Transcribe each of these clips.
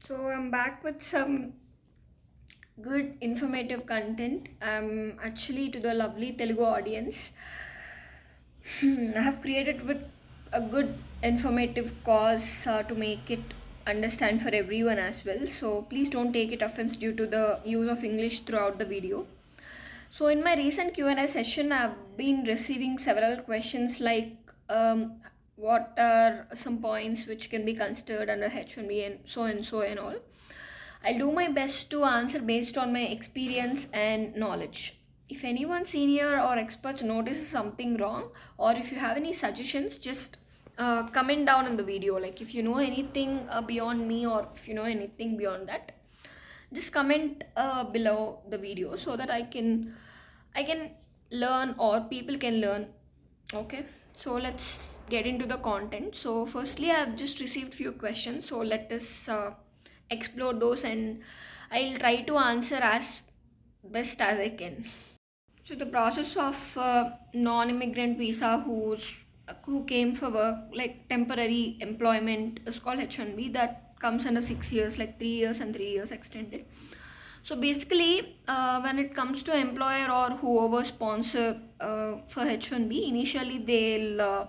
So I'm back with some good informative content. I'm actually to the lovely Telugu audience. I have created with a good informative cause to make it understand for everyone as well. So please don't take it offense due to the use of English throughout the video. So in my recent Q&A session, I've been receiving several questions like what are some points which can be considered under H1B and so and all. I'll do my best to answer based on my experience and knowledge. If anyone senior or experts notices something wrong, or if you have any suggestions, just comment down in the video. Like if you know anything beyond me, or if you know anything beyond that, just comment below the video so that I can learn or people can learn. Okay, so let's get into the content. So firstly, I've just received few questions, so let us explore those, and I'll try to answer as best as I can. So the process of non-immigrant visa who came for work, like temporary employment, is called H1B. That comes under 6 years, like 3 years and 3 years extended. So basically, when it comes to employer or whoever sponsor for H1B, initially they'll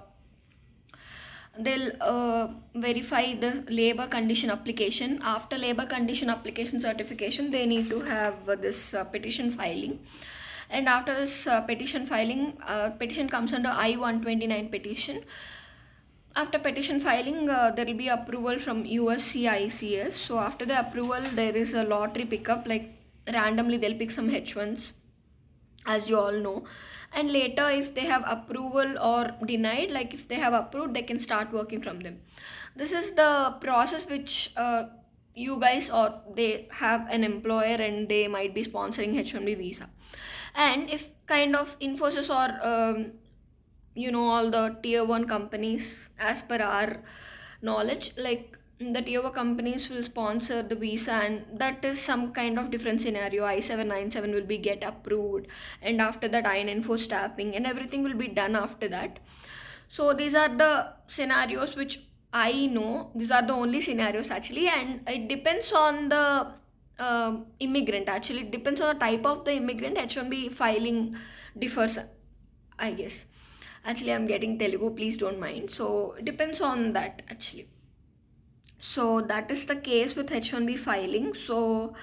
verify the labor condition application. After labor condition application certification, they need to have this petition filing. And after this petition filing, petition comes under I-129 petition. After petition filing, there will be approval from USCICS. So after the approval, there is a lottery pickup, like randomly they'll pick some H1s, as you all know. And later, if they have approval or denied, like if they have approved, they can start working from them. This is the process which you guys, or they have an employer and they might be sponsoring H1B visa. And if kind of Infosys or all the tier 1 companies, as per our knowledge, like the tier 1 companies will sponsor the visa, and that is some kind of different scenario. I-797 will be get approved, and after that I-94 stamping and everything will be done after that. So these are the scenarios which I know. These are the only scenarios actually, and it depends on the immigrant. Actually, it depends on the type of the immigrant. H1B filing differs, I guess. Actually, I'm getting Telugu, please don't mind. So it depends on that actually. So that is the case with H1B filing. So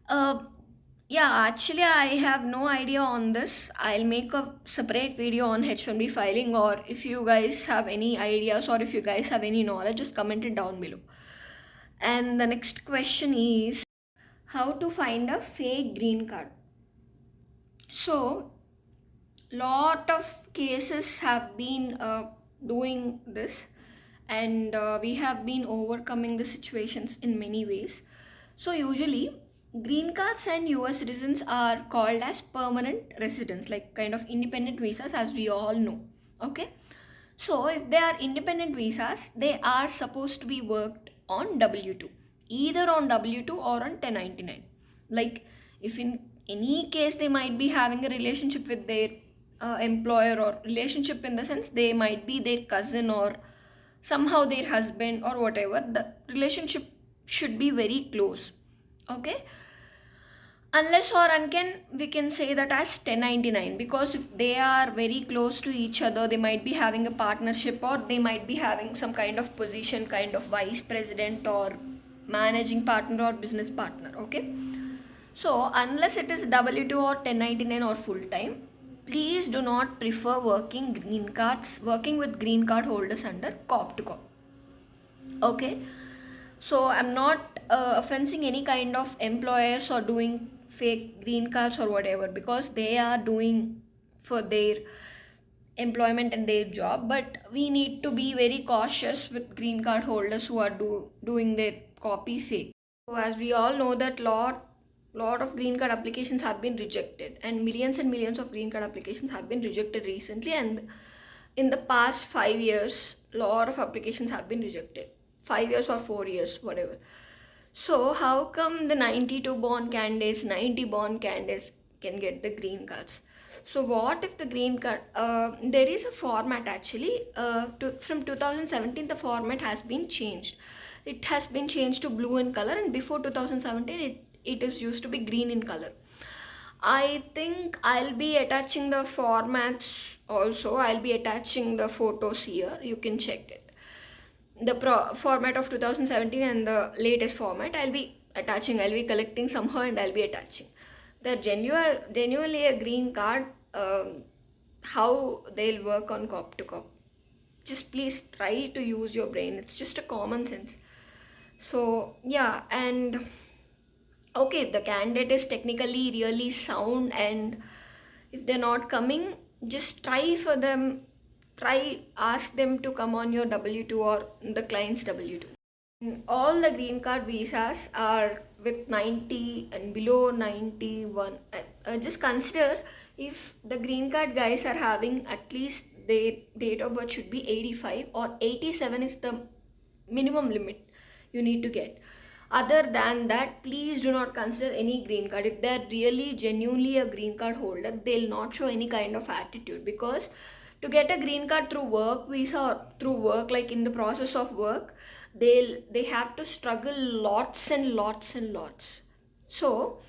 yeah, actually I have no idea on this. I'll make a separate video on H1B filing, or if you guys have any ideas or if you guys have any knowledge, just comment it down below. And the next question is how to find a fake green card. So lot of cases have been doing this, and we have been overcoming the situations in many ways. So usually green cards and US citizens are called as permanent residents, like kind of independent visas, as we all know. Okay, so if they are independent visas, they are supposed to be worked on W2, either on W2 or on 1099. Like if in any case they might be having a relationship with their employer, or relationship in the sense they might be their cousin or somehow their husband or whatever, the relationship should be very close. Okay, unless or uncan we can say that as 1099, because if they are very close to each other, they might be having a partnership, or they might be having some kind of position, kind of vice president or managing partner or business partner. Okay, so unless it is W2 or 1099 or full time, please do not prefer working with green card holders under cop to cop. Okay, so I'm not offensing any kind of employers or doing fake green cards or whatever, because they are doing for their employment and their job, but we need to be very cautious with green card holders who are doing their copy fake. So as we all know that lot of green card applications have been rejected, and millions of green card applications have been rejected recently, and in the past 5 years lot of applications have been rejected, 5 years or 4 years, whatever. So how come the 92 born candidates, 90 born candidates can get the green cards? So what if the green card, there is a format actually, from 2017 the format has been changed. it has been changed to blue in color, and before 2017 it is used to be green in color. I think I'll be attaching the formats also. I'll be attaching the photos here, you can check it. The format of 2017 and the latest format I'll be attaching. I'll be collecting somehow and I'll be attaching. The genuinely a green card, how they'll work on cop to cop. Just please try to use your brain. It's just a common sense. So yeah, and okay, the candidate is technically really sound, and if they're not coming, just ask them to come on your W2 or the client's W2. All the green card visas are with 90 and below 91. Just consider, if the green card guys are having at least their date of birth should be 85 or 87 is the minimum limit you need to get. Other than that, please do not consider any green card. If they're really genuinely a green card holder, they'll not show any kind of attitude, because to get a green card through work visa or through work, like in the process of work, they have to struggle lots and lots and lots. So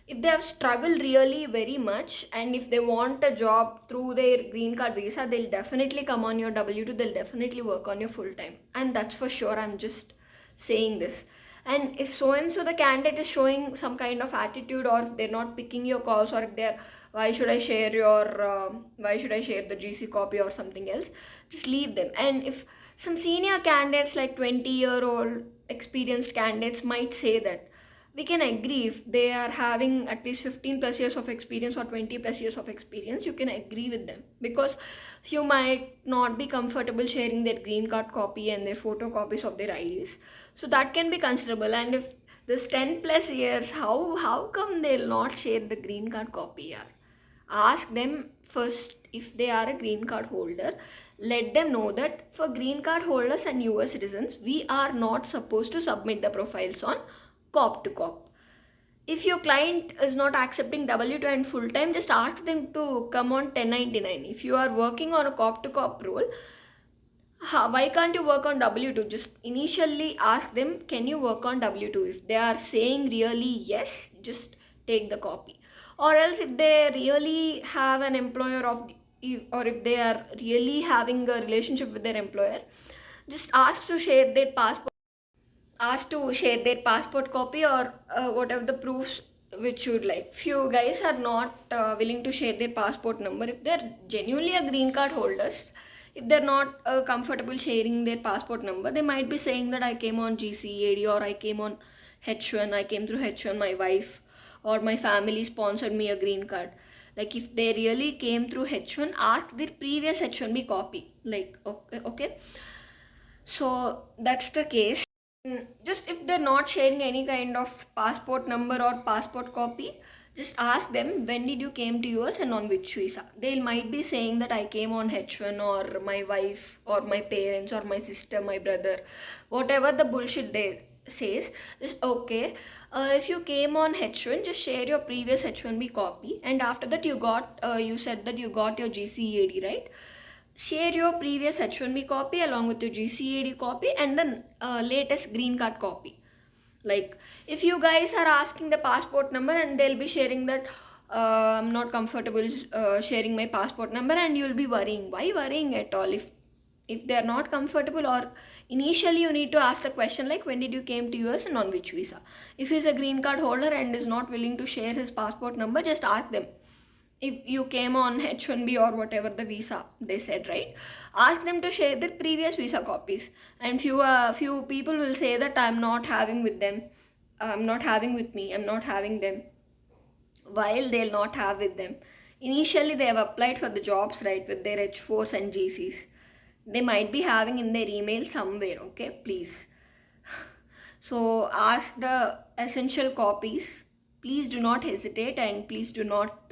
if they have struggled really very much, and if they want a job through their green card visa, they'll definitely come on your W2, they'll definitely work on your full time, and that's for sure. I'm just saying this. And if so and so the candidate is showing some kind of attitude, or if they're not picking your calls, or if they're, why should I share the GC copy or something else, just leave them. And if some senior candidates, like 20-year-old experienced candidates, might say that, we can agree. If they are having at least 15 plus years of experience or 20 plus years of experience, you can agree with them, because you might not be comfortable sharing their green card copy and their photocopies of their IDs. So that can be considerable. And if this 10 plus years, how come they'll not share the green card copy? Yeah? Ask them first if they are a green card holder. Let them know that for green card holders and US citizens, we are not supposed to submit the profiles on cop to cop. If your client is not accepting W2 and full time, just ask them to come on 1099. If you are working on a cop to cop role, why can't you work on W2? Just initially ask them, can you work on W2? If they are saying really yes, just take the copy. Or else, if they really have an employer or if they are really having a relationship with their employer, just ask to share their passport copy, or whatever the proofs which you'd like. Few guys are not willing to share their passport number. If they're genuinely a green card holders, if they're not comfortable sharing their passport number, they might be saying that I came on GCEAD, or I came on H1, I came through H1, my wife or my family sponsored me a green card. Like, if they really came through H1, ask their previous H1B copy. Like, okay. So that's the case. Just if they're not sharing any kind of passport number or passport copy, just ask them, when did you came to US and on which visa? They might be saying that I came on H1, or my wife or my parents or my sister, my brother, whatever the bullshit they says. Just okay, if you came on H1, just share your previous H1B copy, and after that you said that you got your GCEAD, right? Share your previous H1B copy along with your GCAD copy and the latest green card copy. Like, if you guys are asking the passport number and they'll be sharing that I'm not comfortable sharing my passport number, and you'll be worrying. Why worrying at all? If they're not comfortable, or initially you need to ask the question like, when did you came to US and on which visa? If he's a green card holder and is not willing to share his passport number, just ask them, if you came on H1B or whatever the visa they said, right? Ask them to share their previous visa copies. And few people will say that I'm not having with them, I'm not having with me, I'm not having them, while they'll not have with them. Initially they have applied for the jobs, right, with their H4s and GCs. They might be having in their email somewhere, okay, please. So ask the essential copies. Please do not hesitate, and please do not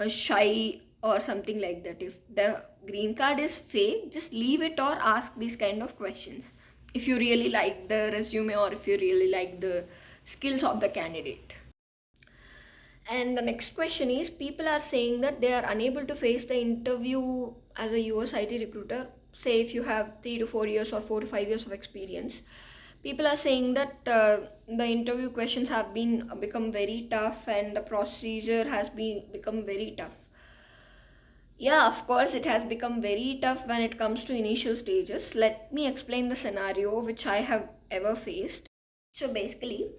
shy or something like that. If the green card is fake, just leave it, or ask these kind of questions if you really like the resume, or if you really like the skills of the candidate. And the next question is, people are saying that they are unable to face the interview as a US IT recruiter. Say if you have 3 to 4 years or 4 to 5 years of experience, People are saying that the interview questions have been become very tough and the procedure has been become very tough. Yeah, of course, it has become very tough when it comes to initial stages. Let me explain the scenario which I have ever faced. So basically,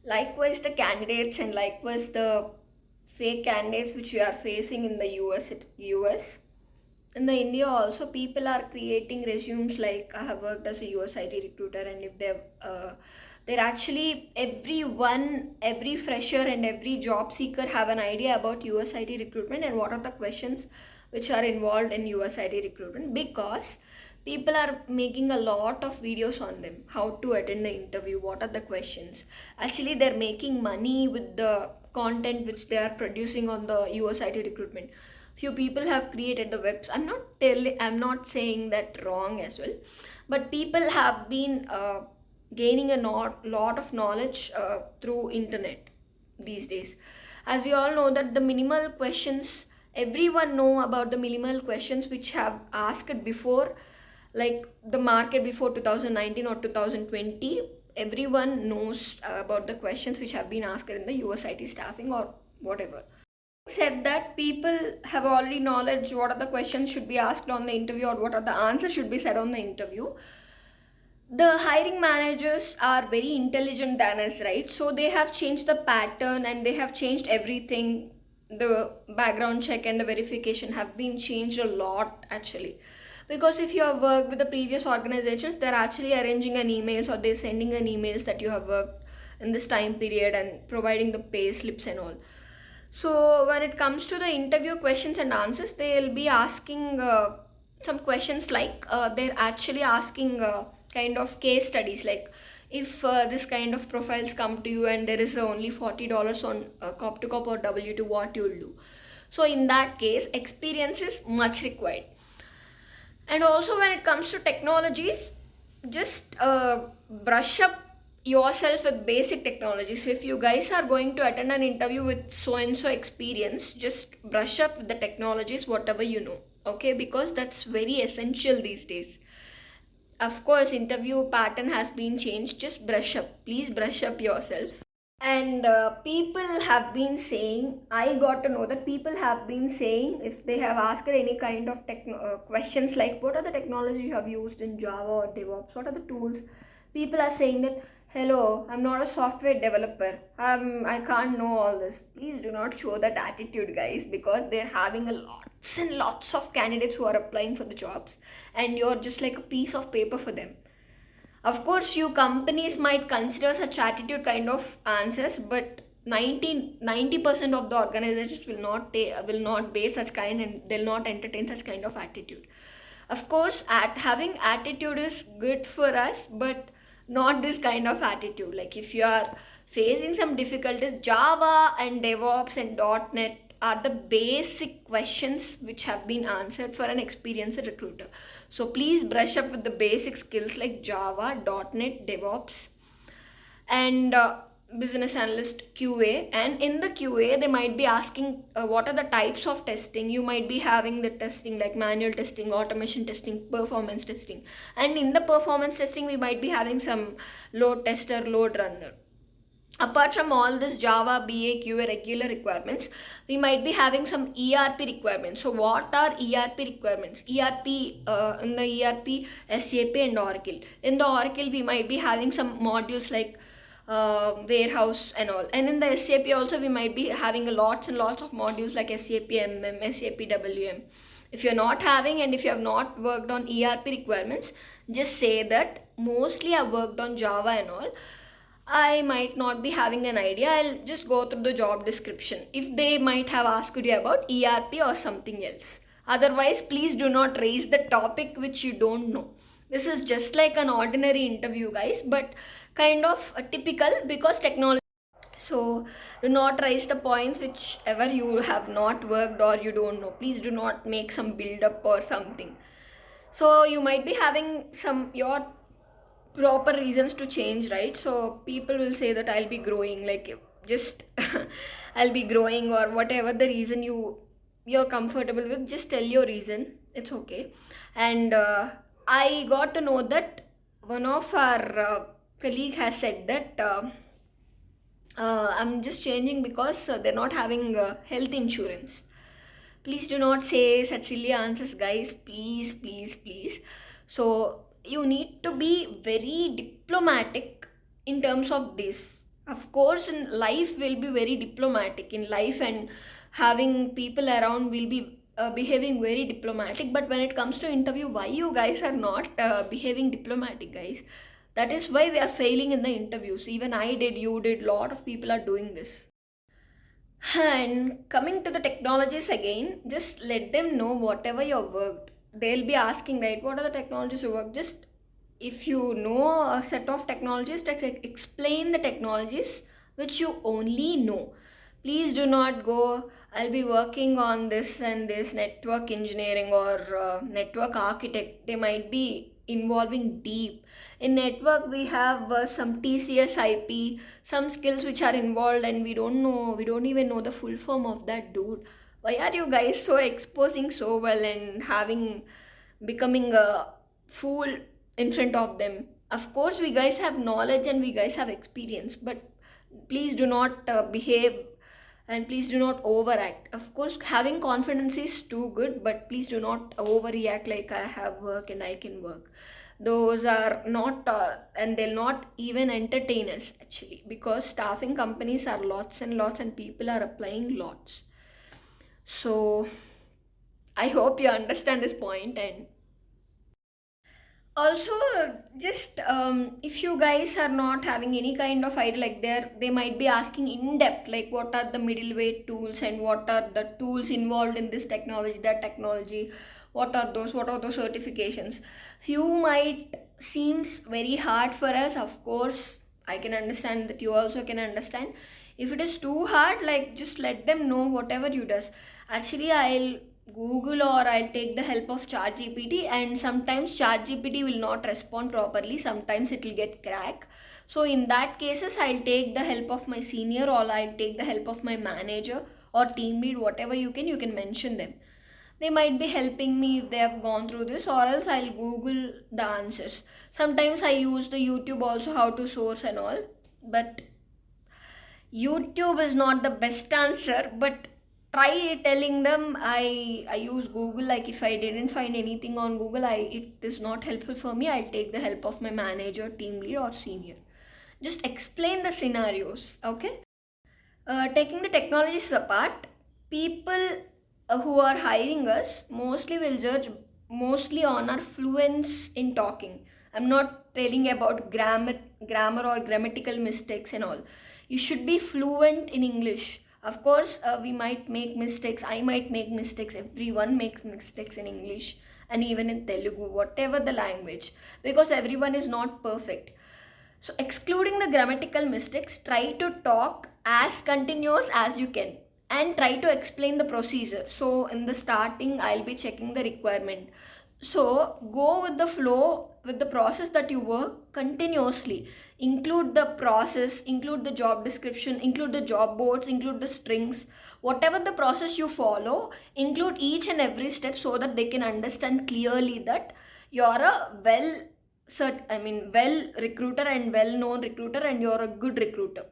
likewise the candidates and likewise the fake candidates which we are facing in the US, in the India also, people are creating resumes like I have worked as a US IT recruiter, and if they're actually every fresher and every job seeker have an idea about US IT recruitment and what are the questions which are involved in US IT recruitment, because people are making a lot of videos on them, how to attend the interview, what are the questions. Actually, they're making money with the content which they are producing on the US IT recruitment. Few people have created the webs. I'm not saying that wrong as well, but people have been gaining a lot of knowledge through internet these days. As we all know that the minimal questions, everyone know about the minimal questions which have asked before, like the market before 2019 or 2020. Everyone knows about the questions which have been asked in the USIT staffing or whatever. Said that people have already knowledge what are the questions should be asked on the interview or what are the answers should be said on the interview. The hiring managers are very intelligent than us, right? So they have changed the pattern and they have changed everything. The background check and the verification have been changed a lot actually, because if you have worked with the previous organizations, they're actually arranging an emails or they're sending an emails that you have worked in this time period and providing the pay slips and all. So when it comes to the interview questions and answers, they'll be asking some questions like they're actually asking kind of case studies, like if this kind of profiles come to you and there is only $40 on cop to cop or W2, what you'll do. So in that case, experience is much required. And also when it comes to technologies, just brush up yourself with basic technologies. So if you guys are going to attend an interview with so and so experience, just brush up with the technologies whatever you know, okay, because that's very essential these days. Of course, interview pattern has been changed. Just brush up, please brush up yourself. And people have been saying, I got to know that people have been saying, if they have asked any kind of questions like what are the technology you have used in Java or DevOps, what are the tools, people are saying that, hello, I'm not a software developer, I can't know all this. Please do not show that attitude, guys, because they're having a lots and lots of candidates who are applying for the jobs and you're just like a piece of paper for them. Of course, few companies might consider such attitude kind of answers, but 90% of the organizations will not base such kind and they'll not entertain such kind of attitude. Of course, having attitude is good for us, but not this kind of attitude. Like if you are facing some difficulties, Java and DevOps and .NET are the basic questions which have been answered for an experienced recruiter. So please brush up with the basic skills like Java, .NET, DevOps, and business analyst QA. And in the QA, they might be asking what are the types of testing. You might be having the testing like manual testing, automation testing, performance testing. And in the performance testing, we might be having some load tester, load runner. Apart from all this Java, BA, QA regular requirements, we might be having some ERP requirements. So what are ERP requirements? In the ERP, SAP and Oracle. In the Oracle, we might be having some modules like warehouse and all. And in the SAP also, we might be having lots and lots of modules like SAP MM, SAP WM. If you're not having and if you have not worked on ERP requirements, just say that mostly I've worked on Java and all. I might not be having an idea. I'll just go through the job description. If they might have asked you about ERP or something else. Otherwise, please do not raise the topic which you don't know. This is just like an ordinary interview, guys, but kind of typical because technology. So do not raise the points whichever you have not worked or you don't know. Please do not make some build up or something. So you might be having your proper reasons to change, right? So people will say that I'll be growing, like just I'll be growing or whatever the reason you're comfortable with, just tell your reason, it's okay. And I got to know that one of our colleague has said that I'm just changing because they're not having health insurance. Please do not say such silly answers, guys. Please, please, please. So you need to be very diplomatic in terms of this. Of course, in life will be very diplomatic in life, and having people around will be behaving very diplomatic. But when it comes to interview, why you guys are not behaving diplomatic, guys? That is why we are failing in the interviews. Even I did, you did, lot of people are doing this. And coming to the technologies again, just let them know whatever you've worked. They'll be asking, right, what are the technologies you work? Just if you know a set of technologies, explain the technologies which you only know. Please do not go, I'll be working on this and this network engineering or network architect. They might be involving deep. In network, we have some TCS IP, some skills which are involved, and we don't know, we don't even know the full form of that, dude. Why are you guys so exposing so well and becoming a fool in front of them? Of course, we guys have knowledge and we guys have experience, but please do not behave and please do not overact. Of course, having confidence is too good, but please do not overreact like I have work and I can work. Those are not and they'll not even entertain us actually, because staffing companies are lots and lots and people are applying lots. So I hope you understand this point. And also, just if you guys are not having any kind of idea, like they might be asking in depth, like what are the middleweight tools and what are the tools involved in this technology, that technology, what are those certifications. Few might seems very hard for us. Of course, I can understand that, you also can understand. If it is too hard, like just let them know whatever you does. Actually, I'll Google or I'll take the help of ChatGPT, and sometimes ChatGPT will not respond properly. Sometimes it will get crack. So in that cases, I'll take the help of my senior or I'll take the help of my manager or team lead, whatever you can mention them. They might be helping me if they have gone through this, or else I'll Google the answers. Sometimes I use the YouTube also, how to source and all, but YouTube is not the best answer. But try telling them I use Google. Like if I didn't find anything on Google, it is not helpful for me, I'll take the help of my manager, team lead or senior. Just explain the scenarios, okay? Taking the technologies apart, people who are hiring us mostly will judge mostly on our fluence in talking. I'm not telling about grammar or grammatical mistakes and all. You should be fluent in English. Of course, we might make mistakes. I might make mistakes. Everyone makes mistakes in English and even in Telugu, whatever the language, because everyone is not perfect. So, excluding the grammatical mistakes, try to talk as continuous as you can and try to explain the procedure. So, in the starting, I'll be checking the requirement. So, go with the flow with the process that you work continuously. Include the process, include the job description, include the job boards, include the strings. Whatever the process you follow, include each and every step so that they can understand clearly that you're a well recruiter and well known recruiter and you're a good recruiter.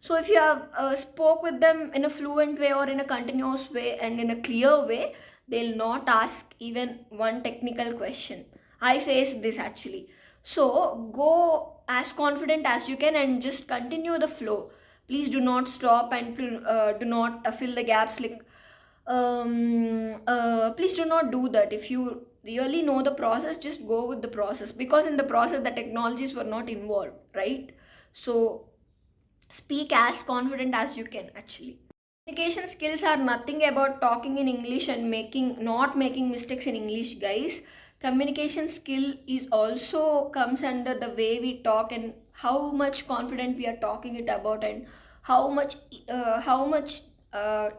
So if you have spoke with them in a fluent way or in a continuous way and in a clear way, they'll not ask even one technical question. I faced this actually. So go as confident as you can and just continue the flow. Please do not stop and do not fill the gaps like please do not do that. If you really know the process, just go with the process, because in the process the technologies were not involved, right? So speak as confident as you can actually. Communication skills are nothing about talking in English and not making mistakes in English, guys. Communication skill is also comes under the way we talk and how much confident we are talking it about, and how much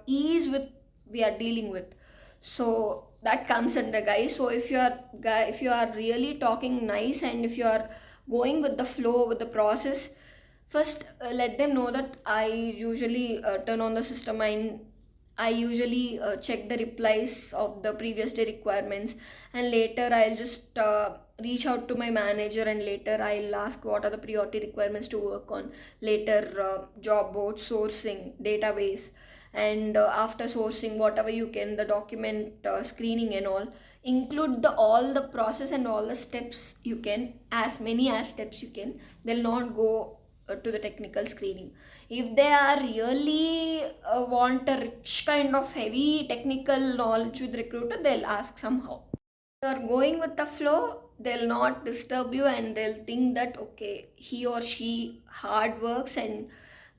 ease with we are dealing with. So that comes under, guys. So if you are really talking nice and if you are going with the flow with the process, first let them know that I usually turn on the system and I usually check the replies of the previous day requirements, and later I'll just reach out to my manager, and later I'll ask what are the priority requirements to work on. Later, job board, sourcing, database, and after sourcing, whatever you can, the document screening and all. Include the all the process and all the steps you can, as many as steps you can. They'll not go to the technical screening. If they are really want a rich kind of heavy technical knowledge with recruiter, they'll ask somehow. If you are going with the flow, they'll not disturb you, and they'll think that okay, he or she hard works, and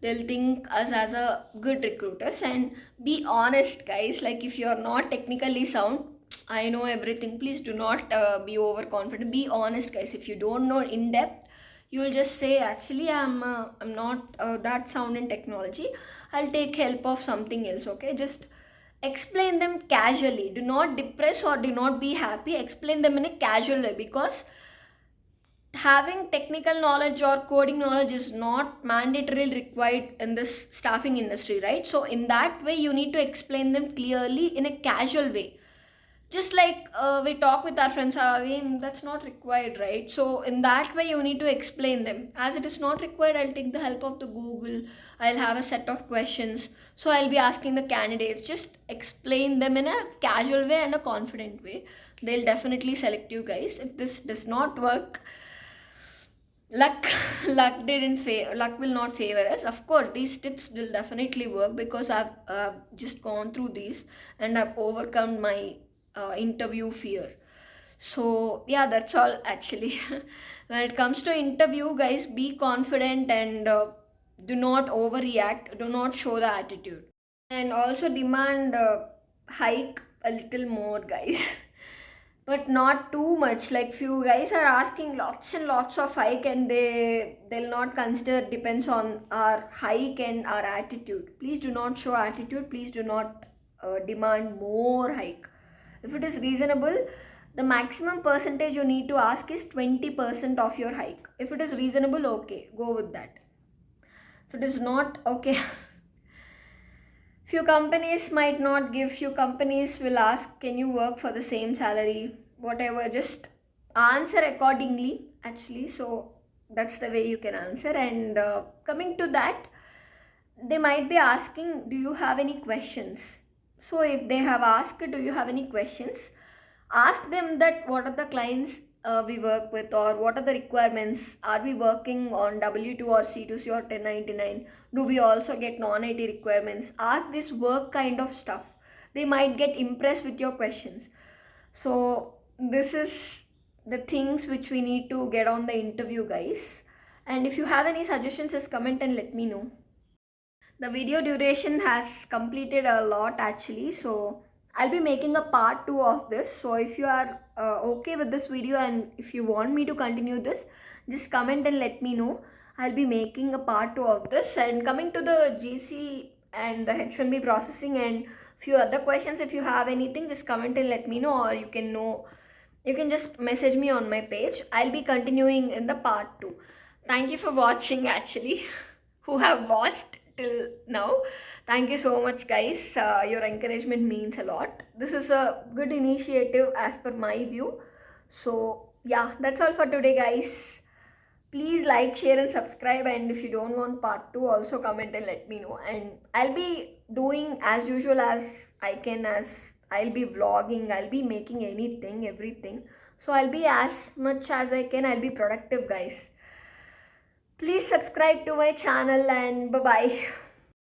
they'll think us as a good recruiters. And be honest guys, like if you are not technically sound, I know everything, please do not be overconfident. Be honest guys. If you don't know in depth, you will just say actually I'm not that sound in technology, I'll take help of something else. Okay, just explain them casually. Do not depress or do not be happy. Explain them in a casual way, because having technical knowledge or coding knowledge is not mandatorily required in this staffing industry, right? So in that way you need to explain them clearly in a casual way, just like we talk with our friends. Again, that's not required, right? So in that way you need to explain them. As it is not required, I'll take the help of the Google. I'll have a set of questions, so I'll be asking the candidates. Just explain them in a casual way and a confident way. They'll definitely select you guys. If this does not work, luck luck will not favor us. Of course these tips will definitely work, because I've just gone through these and I've overcome my interview fear. So yeah, that's all actually. When it comes to interview guys, be confident, and do not overreact, do not show the attitude, and also demand hike a little more guys. But not too much. Like few guys are asking lots and lots of hike, and they'll not consider, depends on our hike and our attitude. Please do not show attitude. Please do not demand more hike. If it is reasonable, the maximum percentage you need to ask is 20% of your hike. If it is reasonable, okay, go with that. If it is not, okay. Few companies might not give, few companies will ask, can you work for the same salary, whatever. Just answer accordingly actually. So that's the way you can answer. And coming to that, they might be asking, do you have any questions? So if they have asked, do you have any questions, ask them that what are the clients we work with, or what are the requirements. Are we working on W2 or C2C or 1099? Do we also get non-IT requirements? Ask this work kind of stuff. They might get impressed with your questions. So this is the things which we need to get on the interview guys. And if you have any suggestions, just comment and let me know. The video duration has completed a lot actually, so I'll be making a part 2 of this. So if you are okay with this video, and if you want me to continue this, just comment and let me know. I'll be making a part 2 of this. And coming to the GC and the H1B processing and few other questions, if you have anything, just comment and let me know, or you can just message me on my page. I'll be continuing in the part 2. Thank you for watching actually, who have watched till now. Thank you so much guys. Your encouragement means a lot. This is a good initiative as per my view. So yeah, that's all for today guys. Please like, share and subscribe, and if you don't want part 2, also comment and let me know. And I'll be doing as usual as I can, as I'll be vlogging, I'll be making anything, everything. So I'll be as much as I can, I'll be productive guys. Please subscribe to my channel, and bye bye.